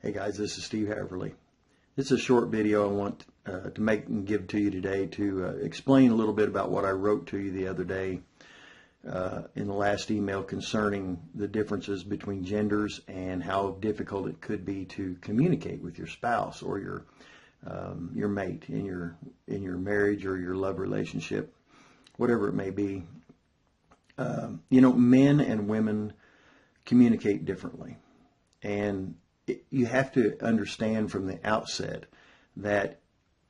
Hey guys, this is Steve Haverly. This is a short video I want to make and give to you today to explain a little bit about what I wrote to you the other day in the last email concerning the differences between genders and how difficult it could be to communicate with your spouse or your mate in your marriage or your love relationship, whatever it may be. Men and women communicate differently, and you have to understand from the outset that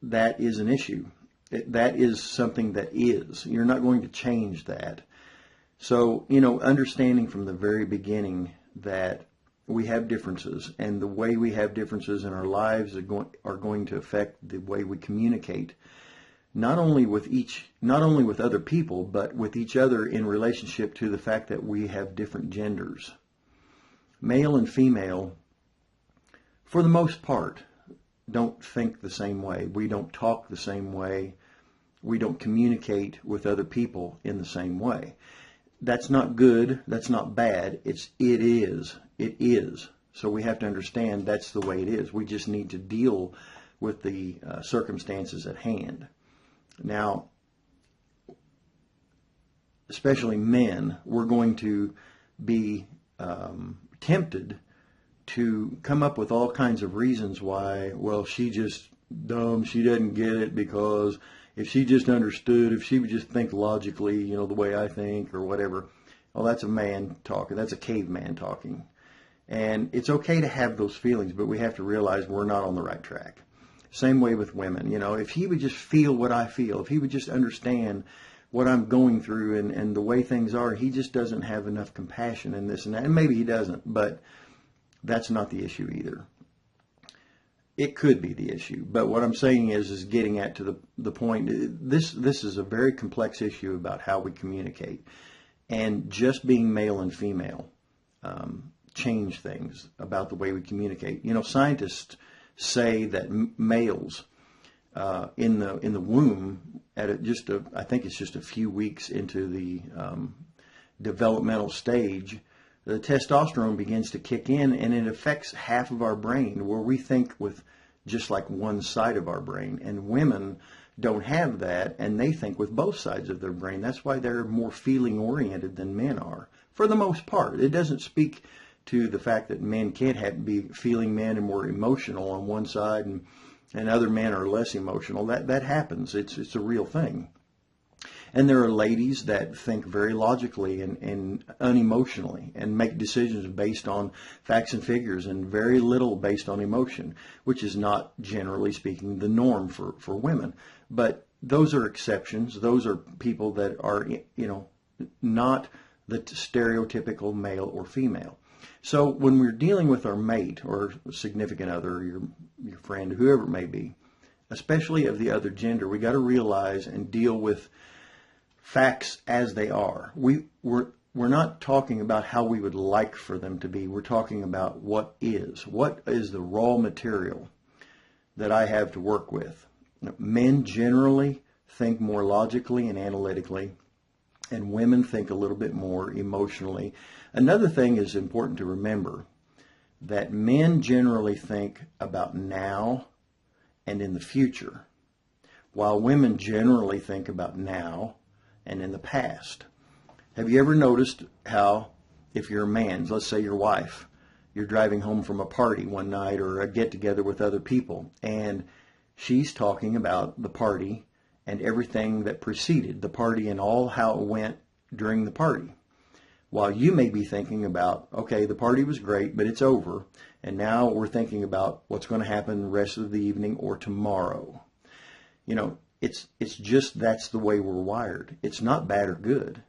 that is an issue. That is something that is. You're not going to change that. So, understanding from the very beginning that we have differences, and the way we have differences in our lives are going to affect the way we communicate, not only with other people, but with each other in relationship to the fact that we have different genders. Male and female, for the most part, don't think the same way. We don't talk the same way. We don't communicate with other people in the same way. That's not good. That's not bad. It is. It is. So we have to understand that's the way it is. We just need to deal with the circumstances at hand. Now, especially men, we're going to be tempted to come up with all kinds of reasons why, well, she's just dumb, she doesn't get it, because if she just understood, if she would just think logically, the way I think or whatever, well, that's a man talking, that's a caveman talking. And it's okay to have those feelings, but we have to realize we're not on the right track. Same way with women, if he would just feel what I feel, if he would just understand what I'm going through and the way things are, he just doesn't have enough compassion in this and that, and maybe he doesn't, but that's not the issue either. It could be the issue, but what I'm saying is getting at to the point. This is a very complex issue about how we communicate, and just being male and female change things about the way we communicate. Scientists say that males in the womb I think it's just a few weeks into the developmental stage, the testosterone begins to kick in, and it affects half of our brain, where we think with just like one side of our brain. And women don't have that, and they think with both sides of their brain. That's why they're more feeling oriented than men are, for the most part. It doesn't speak to the fact that men can't be feeling men and more emotional on one side, and other men are less emotional. That happens. It's a real thing. And there are ladies that think very logically and unemotionally and make decisions based on facts and figures and very little based on emotion, which is not, generally speaking, the norm for women. But those are exceptions. Those are people that are, not the stereotypical male or female. So when we're dealing with our mate or significant other, your friend, whoever it may be, especially of the other gender, we got to realize and deal with facts as they are. We're not talking about how we would like for them to be. We're talking about what is the raw material that I have to work with. Men generally think more logically and analytically, and women think a little bit more emotionally. Another thing is important to remember, that men generally think about now and in the future, while women generally think about now and in the past. Have you ever noticed how, if you're a man, let's say your wife, you're driving home from a party one night or a get-together with other people, and she's talking about the party and everything that preceded the party and all how it went during the party, while you may be thinking about, okay, the party was great, but it's over, and now we're thinking about what's going to happen the rest of the evening or tomorrow. It's just that's the way we're wired. It's not bad or good.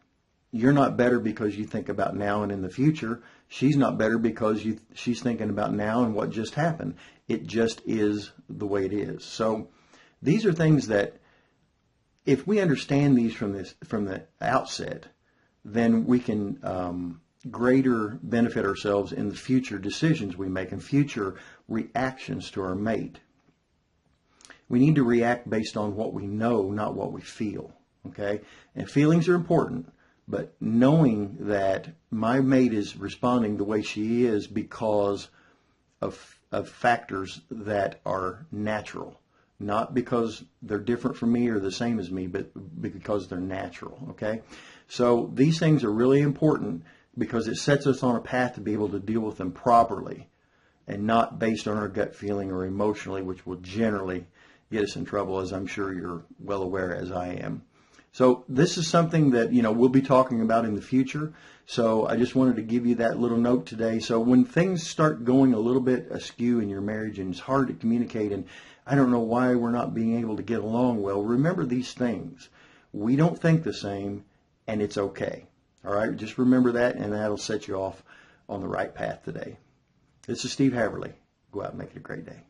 You're not better because you think about now and in the future. She's not better because she's thinking about now and what just happened. It just is the way it is. So these are things that, if we understand these from the outset, then we can greater benefit ourselves in the future decisions we make and future reactions to our mate. We need to react based on what we know, not what we feel. Okay? And feelings are important, but knowing that my mate is responding the way she is because of of factors that are natural, not because they're different from me or the same as me, but because they're natural, okay? So these things are really important because it sets us on a path to be able to deal with them properly and not based on our gut feeling or emotionally, which will generally get us in trouble, as I'm sure you're well aware, as I am. So this is something that, we'll be talking about in the future. So I just wanted to give you that little note today. So when things start going a little bit askew in your marriage and it's hard to communicate and I don't know why we're not being able to get along well, remember these things. We don't think the same, and it's okay. All right? Just remember that, and that'll set you off on the right path today. This is Steve Haverly. Go out and make it a great day.